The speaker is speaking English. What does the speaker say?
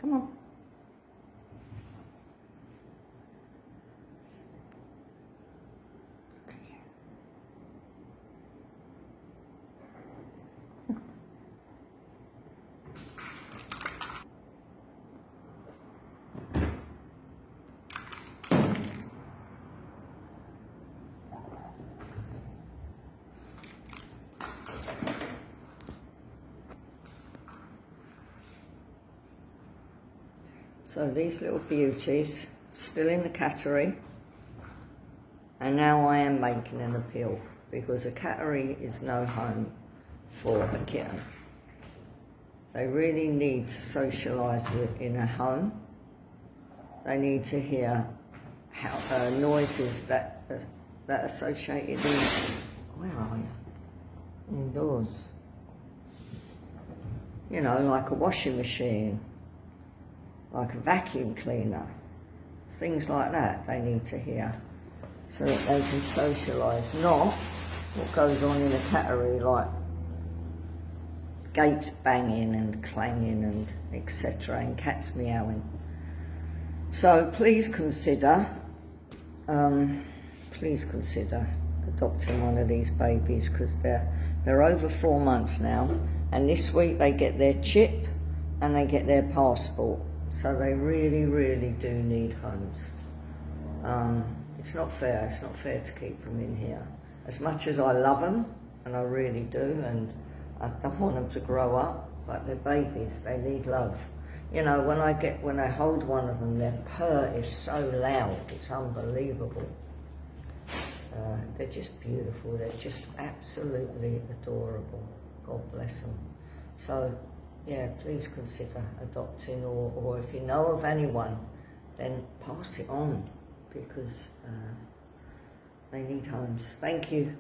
Come on. Okay. So these little beauties, still in the cattery, and now I am making an appeal because a cattery is no home for a kitten. They really need to socialise in a home. They need to hear noises that associated in, where are you? Indoors. You know, like a washing machine, like a vacuum cleaner, things like that they need to hear so that they can socialise, not what goes on in a cattery like gates banging and clanging and etc. and cats meowing. So please consider adopting one of these babies because they're over 4 months now, and this week they get their chip and they get their passport. So they really, really do need homes. It's not fair to keep them in here. As much as I love them, and I really do, and I don't want them to grow up, but they're babies, they need love. You know, when I hold one of them, their purr is so loud, it's unbelievable. They're just beautiful, they're just absolutely adorable. God bless them. So, yeah, please consider adopting, or if you know of anyone, then pass it on because they need homes. Thank you.